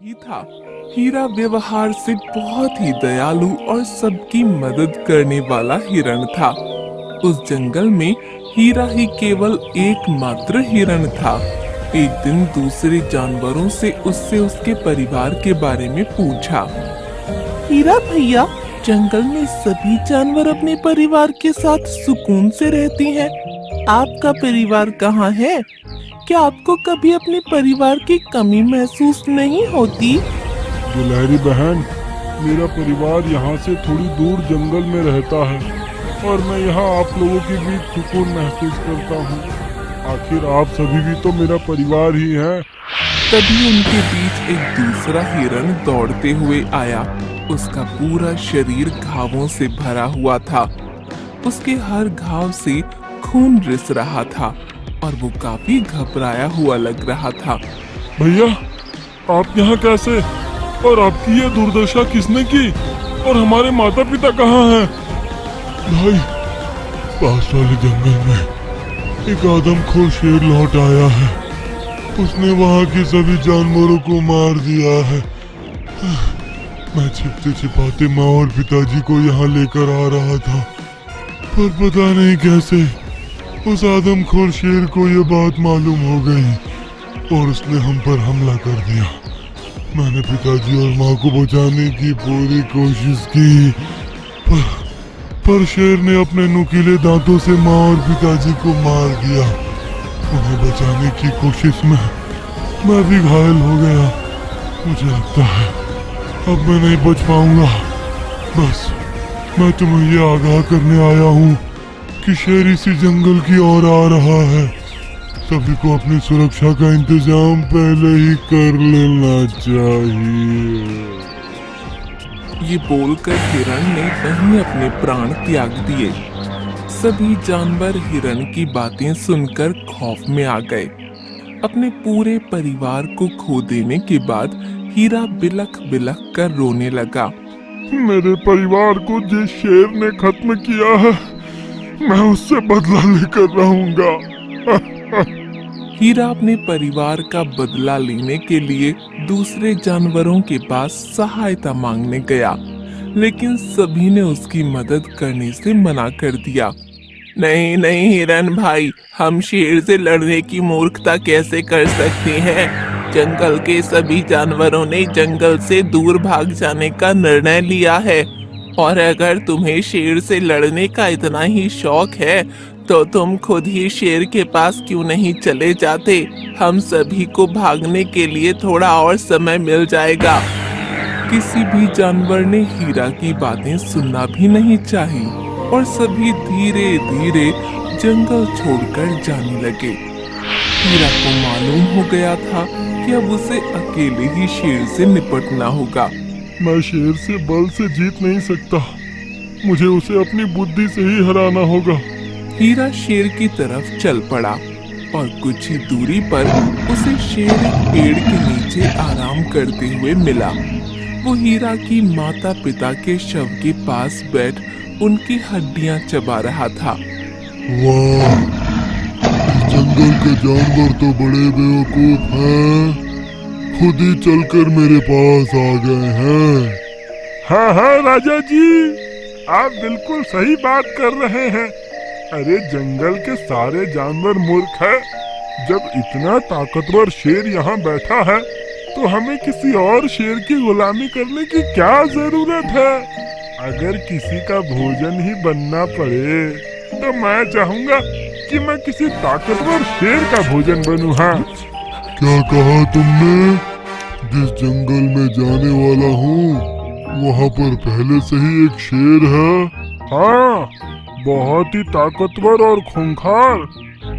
ही था। हीरा व्यवहार से बहुत ही दयालु और सबकी मदद करने वाला हिरण था। उस जंगल में हीरा ही केवल एकमात्र हिरण था। एक दिन दूसरे जानवरों से उससे उसके परिवार के बारे में पूछा। हीरा भैया, जंगल में सभी जानवर अपने परिवार के साथ सुकून से रहते हैं। आपका परिवार कहाँ है? क्या आपको कभी अपने परिवार की कमी महसूस नहीं होती? गिलहरी बहन, मेरा परिवार यहाँ से थोड़ी दूर जंगल में रहता है और मैं यहाँ आप लोगों के बीच सुकून महसूस करता हूँ। आखिर आप सभी भी तो मेरा परिवार ही हैं। तभी उनके बीच एक दूसरा हिरण दौड़ते हुए आया। उसका पूरा शरीर घावों से भरा हुआ था। उसके हर घाव से खून रिस रहा था और वो काफी घबराया हुआ लग रहा था। भैया, आप यहाँ कैसे? और आपकी ये दुर्दशा किसने की? और हमारे माता पिता कहाँ हैं? भाई, पास वाले जंगल में एक आदमखोर शेर लौट आया है। उसने वहाँ के सभी जानवरों को मार दिया है। मैं छिपते छिपाते माँ और पिताजी को यहाँ लेकर आ रहा था, पर पता नहीं कैसे उस आदमखोर शेर को ये बात मालूम हो गई और उसने हम पर हमला कर दिया। मैंने पिताजी और माँ को बचाने की पूरी कोशिश की, पर शेर ने अपने नुकीले दांतों से माँ और पिताजी को मार दिया। उन्हें बचाने की कोशिश में मैं भी घायल हो गया। मुझे लगता है अब मैं नहीं बच पाऊंगा। बस मैं तुम्हें ये आगाह करने आया हूँ कि शेर इसी जंगल की ओर आ रहा है। सभी को अपनी सुरक्षा का इंतजाम पहले ही कर लेना चाहिए। ये बोलकर हिरण ने वहीं अपने प्राण त्याग दिए। सभी जानवर हिरण की बातें सुनकर खौफ में आ गए। अपने पूरे परिवार को खो देने के बाद हीरा बिलख बिलख कर रोने लगा। मेरे परिवार को जिस शेर ने खत्म किया है, मैं उससे बदला लेकर रहूंगा। हीरा अपने परिवार का बदला लेने के लिए दूसरे जानवरों के पास सहायता मांगने गया, लेकिन सभी ने उसकी मदद करने से मना कर दिया। नहीं नहीं हिरन भाई, हम शेर से लड़ने की मूर्खता कैसे कर सकते हैं? जंगल के सभी जानवरों ने जंगल से दूर भाग जाने का निर्णय लिया है, और अगर तुम्हें शेर से लड़ने का इतना ही शौक है तो तुम खुद ही शेर के पास क्यों नहीं चले जाते? हम सभी को भागने के लिए थोड़ा और समय मिल जाएगा। किसी भी जानवर ने हीरा की बातें सुनना भी नहीं चाही और सभी धीरे धीरे जंगल छोड़कर जाने लगे। हीरा को मालूम हो गया था कि अब उसे अकेले ही शेर से निपटना होगा। मैं शेर से बल से जीत नहीं सकता। मुझे उसे अपनी बुद्धि से ही हराना होगा। हीरा शेर की तरफ चल पड़ा और कुछ ही दूरी पर उसे शेर एक पेड़ के नीचे आराम करते हुए मिला। वो हीरा की माता पिता के शव के पास बैठ उनकी हड्डियां चबा रहा था। वाह, इस जंगल के जानवर तो बड़े बेवकूफ हैं। खुद ही चलकर मेरे पास आ गए हैं। हाँ राजा जी, आप बिल्कुल सही बात कर रहे हैं। अरे जंगल के सारे जानवर मूर्ख हैं। जब इतना ताकतवर शेर यहाँ बैठा है तो हमें किसी और शेर की गुलामी करने की क्या जरूरत है? अगर किसी का भोजन ही बनना पड़े तो मैं चाहूंगा कि मैं किसी ताकतवर शेर का भोजन बनूं। हाँ, क्या कहा तुमने? जिस जंगल में जाने वाला हूँ वहाँ पर पहले से ही एक शेर है। हाँ, बहुत ही ताकतवर और खूंखार,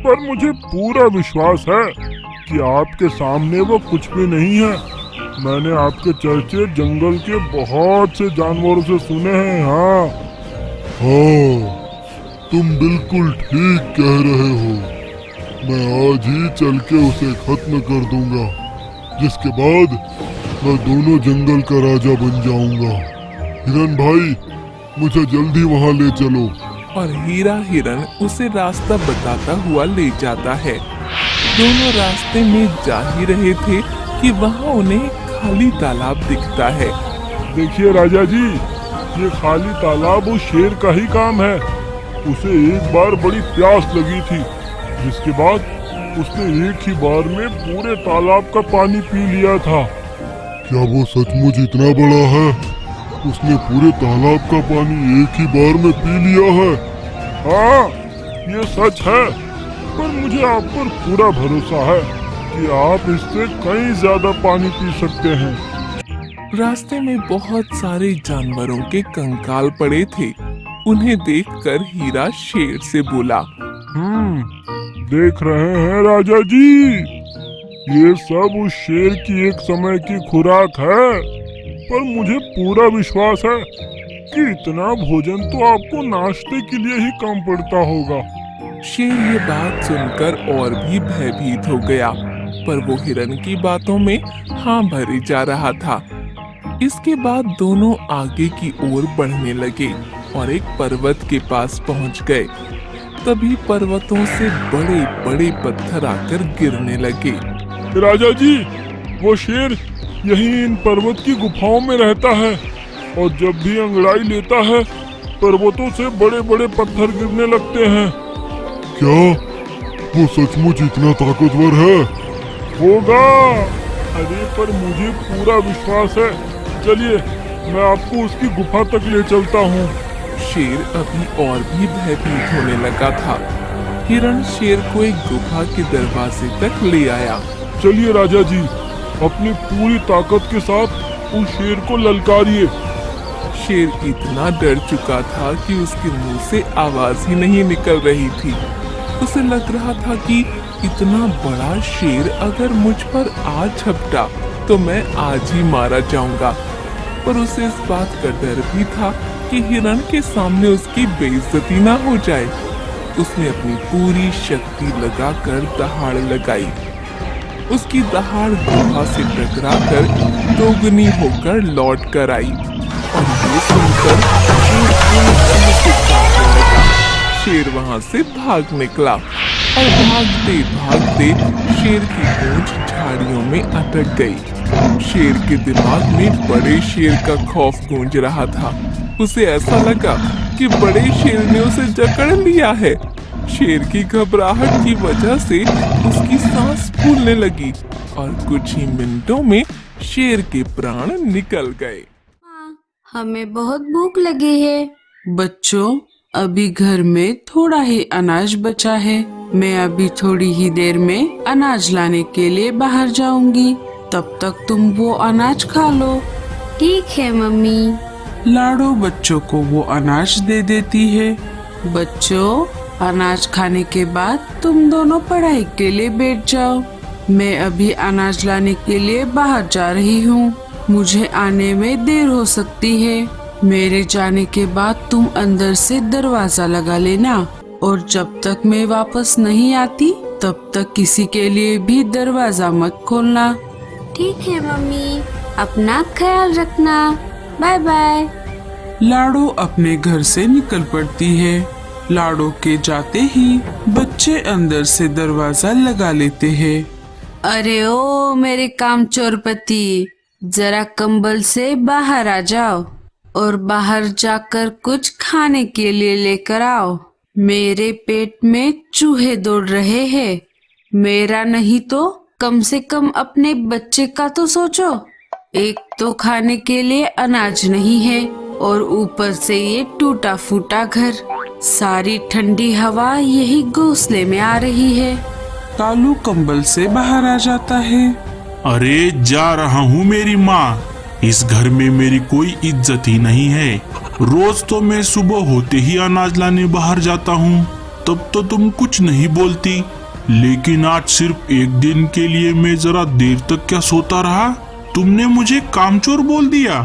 पर मुझे पूरा विश्वास है कि आपके सामने वो कुछ भी नहीं है। मैंने आपके चर्चे जंगल के बहुत से जानवरों से सुने हैं। हाँ, तुम बिल्कुल ठीक कह रहे हो। मैं आज ही चल के उसे खत्म कर दूंगा, जिसके बाद मैं दोनों जंगल का राजा बन जाऊंगा। हिरन भाई, मुझे जल्दी वहाँ ले चलो। और हीरा हिरन उसे रास्ता बताता हुआ ले जाता है। दोनों रास्ते में जा ही रहे थे कि वहाँ उन्हें खाली तालाब दिखता है। देखिए राजा जी, ये खाली तालाब उस शेर का ही काम है। उसे एक बार बड़ी प्यास लगी थी, जिसके बाद उसने एक ही बार में पूरे तालाब का पानी पी लिया था। क्या वो सचमुच इतना बड़ा है? उसने पूरे तालाब का पानी एक ही बार में पी लिया है? हाँ, ये सच है, पर मुझे आप पर पूरा भरोसा है कि आप इससे कहीं ज्यादा पानी पी सकते हैं। रास्ते में बहुत सारे जानवरों के कंकाल पड़े थे। उन्हें देखकर हीरा शेर से बोला, देख रहे हैं राजा जी, ये सब उस शेर की एक समय की खुराक है, पर मुझे पूरा विश्वास है कि इतना भोजन तो आपको नाश्ते के लिए ही कम पड़ता होगा। शेर ये बात सुनकर और भी भयभीत हो गया, पर वो हिरन की बातों में हाँ भरे जा रहा था। इसके बाद दोनों आगे की ओर बढ़ने लगे और एक पर्वत के पास पहुंच गए। तभी पर्वतों से बड़े बड़े पत्थर आकर गिरने लगे। राजा जी, वो शेर यहीं इन पर्वत की गुफाओं में रहता है और जब भी अंगड़ाई लेता है पर्वतों से बड़े बड़े पत्थर गिरने लगते हैं। क्या वो सचमुच इतना ताकतवर है? होगा, अरे पर मुझे पूरा विश्वास है। चलिए, मैं आपको उसकी गुफा तक ले चलता हूँ। शेर अभी और भी भयभीत होने लगा था। हिरण शेर को एक गुफा के दरवाजे तक ले आया। चलिए राजा जी, अपनी पूरी ताकत के साथ उस शेर को ललकारिए। शेर इतना डर चुका था कि उसके मुंह से आवाज ही नहीं निकल रही थी। उसे लग रहा था कि इतना बड़ा शेर अगर मुझ पर आ झपटा तो मैं आज ही मारा जाऊंगा। पर उसे इस बात का डर भी था कि हिरण के सामने उसकी बेइज्जती ना हो जाए। उसने अपनी पूरी शक्ति लगाकर दहाड़ लगाई। उसकी दहाड़ गुफा से टकराकर दोगुनी होकर लौट कर आई और ये सुनकर शेर वहां से भाग निकला और भागते भागते शेर की पूंछ झाड़ियों में अटक गई। शेर के दिमाग में बड़े शेर का खौफ गूंज रहा था। उसे ऐसा लगा कि बड़े शेर ने उसे जकड़ लिया है। शेर की घबराहट की वजह से उसकी सांस फूलने लगी और कुछ ही मिनटों में शेर के प्राण निकल गए। हमें बहुत भूख लगी है। बच्चों, अभी घर में थोड़ा ही अनाज बचा है। मैं अभी थोड़ी ही देर में अनाज लाने के लिए बाहर जाऊंगी। तब तक तुम वो अनाज खा लो। ठीक है मम्मी। लाडो बच्चों को वो अनाज दे देती है। बच्चों, अनाज खाने के बाद तुम दोनों पढ़ाई के लिए बैठ जाओ। मैं अभी अनाज लाने के लिए बाहर जा रही हूँ। मुझे आने में देर हो सकती है। मेरे जाने के बाद तुम अंदर से दरवाजा लगा लेना और जब तक मैं वापस नहीं आती तब तक किसी के लिए भी दरवाजा मत खोलना। ठीक है मम्मी, अपना ख्याल रखना। Bye bye. लाडो अपने घर से निकल पड़ती है। लाडो के जाते ही बच्चे अंदर से दरवाजा लगा लेते हैं। अरे ओ मेरे कामचोर पति, जरा कंबल से बाहर आ जाओ और बाहर जाकर कुछ खाने के लिए लेकर आओ। मेरे पेट में चूहे दौड़ रहे हैं। मेरा नहीं तो कम से कम अपने बच्चे का तो सोचो। एक तो खाने के लिए अनाज नहीं है और ऊपर से ये टूटा फूटा घर। सारी ठंडी हवा यही घोंसले में आ रही है। कालू कंबल से बाहर आ जाता है। अरे जा रहा हूँ मेरी माँ, इस घर में मेरी कोई इज्जत ही नहीं है। रोज तो मैं सुबह होते ही अनाज लाने बाहर जाता हूँ, तब तो तुम कुछ नहीं बोलती, लेकिन आज सिर्फ एक दिन के लिए मैं जरा देर तक क्या सोता रहा, तुमने मुझे कामचोर बोल दिया।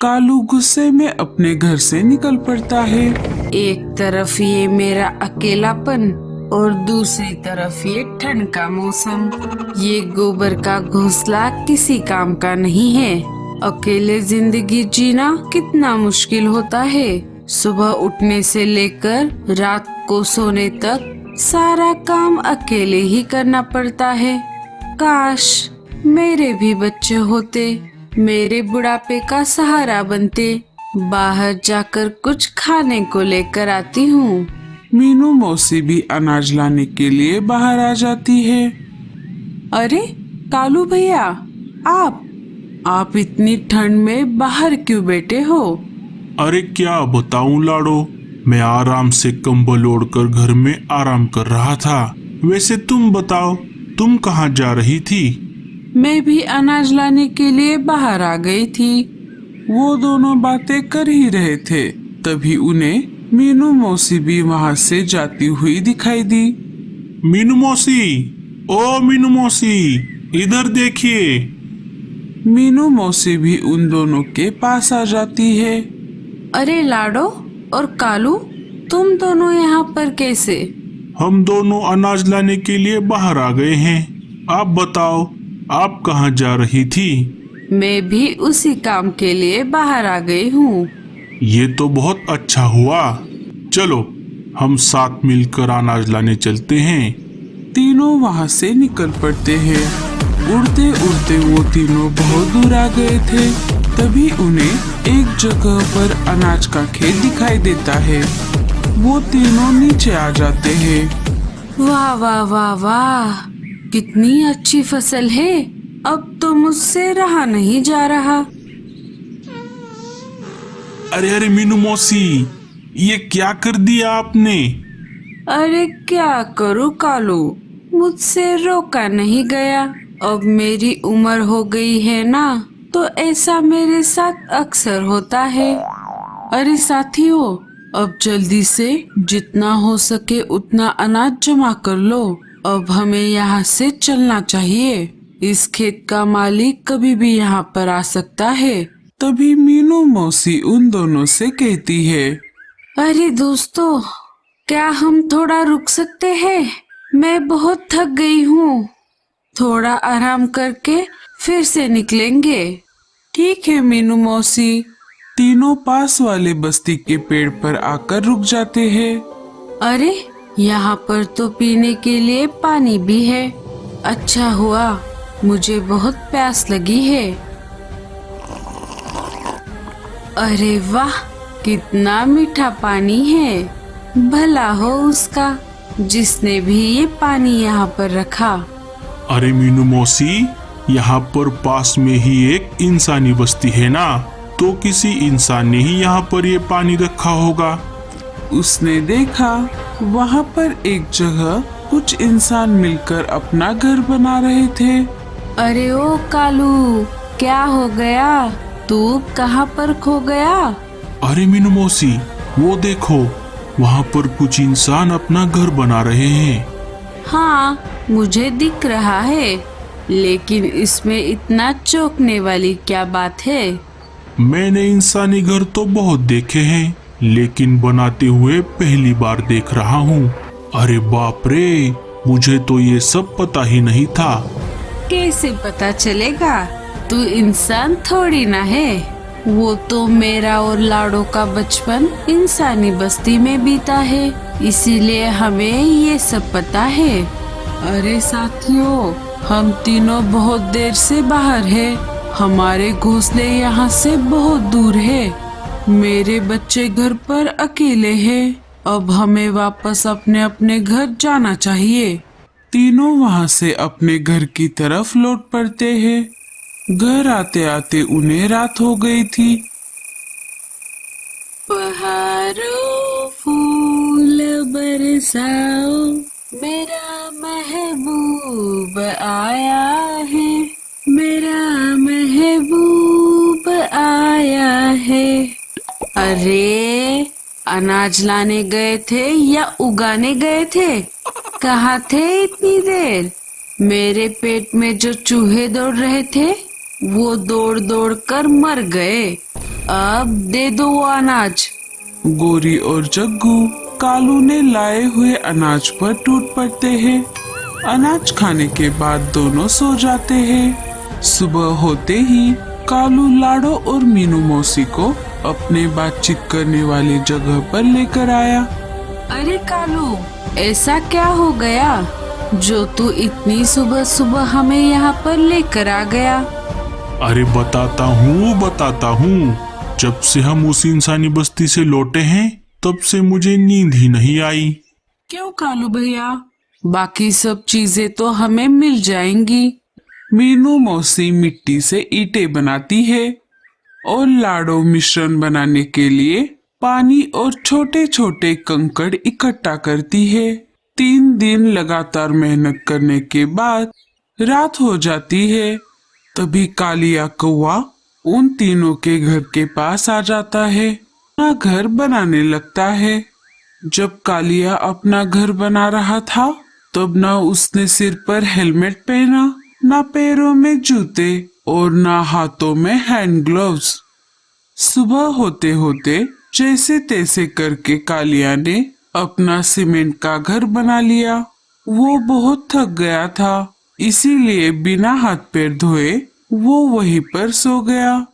कालू गुस्से में अपने घर से निकल पड़ता है। एक तरफ ये मेरा अकेलापन और दूसरी तरफ ये ठंड का मौसम। ये गोबर का घोंसला किसी काम का नहीं है। अकेले जिंदगी जीना कितना मुश्किल होता है। सुबह उठने से लेकर रात को सोने तक सारा काम अकेले ही करना पड़ता है। काश मेरे भी बच्चे होते, मेरे बुढ़ापे का सहारा बनते। बाहर जाकर कुछ खाने को लेकर आती हूँ। मीनू मौसी भी अनाज लाने के लिए बाहर आ जाती है। अरे कालू भैया, आप इतनी ठंड में बाहर क्यों बैठे हो? अरे क्या बताऊं लाडो, मैं आराम से कंबल ओढ़कर घर में आराम कर रहा था। वैसे तुम बताओ, तुम कहाँ जा रही थी? मैं भी अनाज लाने के लिए बाहर आ गई थी। वो दोनों बातें कर ही रहे थे, तभी उन्हें मीनू मौसी भी वहाँ से जाती हुई दिखाई दी। मीनू मौसी, ओ मीनू मौसी, इधर देखिए। मीनू मौसी भी उन दोनों के पास आ जाती है। अरे लाडो और कालू, तुम दोनों यहाँ पर कैसे? हम दोनों अनाज लाने के लिए बाहर आ गए हैं। आप बताओ, आप कहाँ जा रही थी? मैं भी उसी काम के लिए बाहर आ गई हूँ। ये तो बहुत अच्छा हुआ। चलो हम साथ मिलकर अनाज लाने चलते हैं। तीनों वहाँ से निकल पड़ते हैं। उड़ते उड़ते वो तीनों बहुत दूर आ गए थे। तभी उन्हें एक जगह पर अनाज का खेत दिखाई देता है। वो तीनों नीचे आ जाते हैं। वाह वाह वाह वाह, कितनी अच्छी फसल है। अब तो मुझसे रहा नहीं जा रहा। अरे अरे मीनू मौसी, ये क्या कर दिया आपने? अरे क्या करूँ कालू, मुझसे रोका नहीं गया। अब मेरी उम्र हो गई है ना, तो ऐसा मेरे साथ अक्सर होता है। अरे साथियों, अब जल्दी से जितना हो सके उतना अनाज जमा कर लो। अब हमें यहाँ से चलना चाहिए। इस खेत का मालिक कभी भी यहाँ पर आ सकता है। तभी मीनू मौसी उन दोनों से कहती है, अरे दोस्तों, क्या हम थोड़ा रुक सकते हैं? मैं बहुत थक गई हूँ। थोड़ा आराम करके फिर से निकलेंगे। ठीक है मीनू मौसी। तीनों पास वाले बस्ती के पेड़ पर आकर रुक जाते हैं। अरे यहाँ पर तो पीने के लिए पानी भी है। अच्छा हुआ, मुझे बहुत प्यास लगी है। अरे वाह, कितना मीठा पानी है। भला हो उसका जिसने भी ये पानी यहाँ पर रखा। अरे मीनू मौसी, यहाँ पर पास में ही एक इंसानी बस्ती है ना, तो किसी इंसान ने ही यहाँ पर ये पानी रखा होगा। उसने देखा वहाँ पर एक जगह कुछ इंसान मिलकर अपना घर बना रहे थे। अरे ओ कालू, क्या हो गया? तू कहाँ पर खो गया? अरे मीनू मौसी, वो देखो, वहाँ पर कुछ इंसान अपना घर बना रहे हैं। हाँ, मुझे दिख रहा है, लेकिन इसमें इतना चौंकने वाली क्या बात है? मैंने इंसानी घर तो बहुत देखे हैं, लेकिन बनाते हुए पहली बार देख रहा हूँ। अरे बाप रे, मुझे तो ये सब पता ही नहीं था। कैसे पता चलेगा? तू इंसान थोड़ी ना है। वो तो मेरा और लाडो का बचपन इंसानी बस्ती में बीता है, इसीलिए हमें ये सब पता है। अरे साथियों, हम तीनों बहुत देर से बाहर हैं। हमारे घोंसले यहाँ से बहुत दूर है। मेरे बच्चे घर पर अकेले हैं। अब हमें वापस अपने अपने घर जाना चाहिए। तीनों वहाँ से अपने घर की तरफ लौट पड़ते हैं। घर आते आते उन्हें रात हो गई थी। बहारो फूल बरसाओ, मेरा महबूब आया है, मेरा महबूब आया है। अरे, अनाज लाने गए थे या उगाने गए थे? कहाँ थे इतनी देर? मेरे पेट में जो चूहे दौड़ रहे थे, वो दौड़ दौड़ कर मर गए। अब दे दो वो अनाज। गोरी और जग्गू कालू ने लाए हुए अनाज पर टूट पड़ते हैं। अनाज खाने के बाद दोनों सो जाते हैं। सुबह होते ही कालू लाडो और मीनू मौसी को अपने बातचीत करने वाली जगह पर लेकर आया। अरे कालू, ऐसा क्या हो गया? जो तू इतनी सुबह सुबह हमें यहाँ पर लेकर आ गया? अरे बताता हूँ। जब से हम उस इंसानी बस्ती से लौटे हैं तब से मुझे नींद ही नहीं आई। क्यों कालू भैया? बाकी सब चीजें तो हमें मिल जाएंगी। मीनू मौसी मिट्टी से ईंटें बनाती है और लाड़ो मिश्रण बनाने के लिए पानी और छोटे छोटे कंकड़ इकट्ठा करती है। 3 दिन लगातार मेहनत करने के बाद रात हो जाती है। तभी कालिया कौवा उन तीनों के घर के पास आ जाता है, अपना घर बनाने लगता है। जब कालिया अपना घर बना रहा था तब ना उसने सिर पर हेलमेट पहना, ना पैरों में जूते और ना हाथों में हैंड ग्लव्स। सुबह होते होते जैसे तैसे करके कालिया ने अपना सीमेंट का घर बना लिया। वो बहुत थक गया था, इसीलिए बिना हाथ पैर धोए वो वहीं पर सो गया।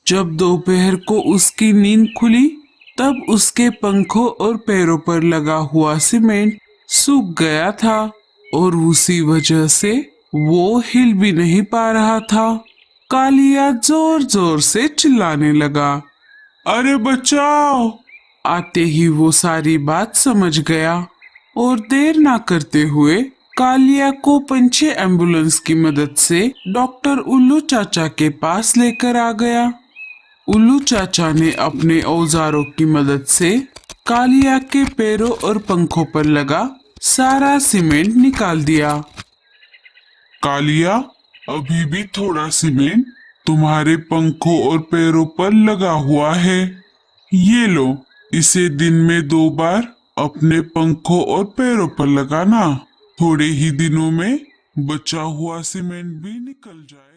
जब दोपहर को उसकी नींद खुली तब उसके पंखों और पैरों पर लगा हुआ सीमेंट सूख गया था और उसी वजह से वो हिल भी नहीं पा रहा था। कालिया जोर जोर से चिल्लाने लगा, अरे बचाओ! आते ही वो सारी बात समझ गया और देर ना करते हुए कालिया को पंछी एम्बुलेंस की मदद से डॉक्टर उल्लू चाचा के पास लेकर आ गया। उल्लू चाचा ने अपने औजारों की मदद से कालिया के पैरों और पंखों पर लगा सारा सीमेंट निकाल दिया। कालिया, अभी भी थोड़ा सीमेंट तुम्हारे पंखों और पैरों पर लगा हुआ है। ये लो, इसे दिन में 2 बार अपने पंखों और पैरों पर लगाना। थोड़े ही दिनों में बचा हुआ सीमेंट भी निकल जाए।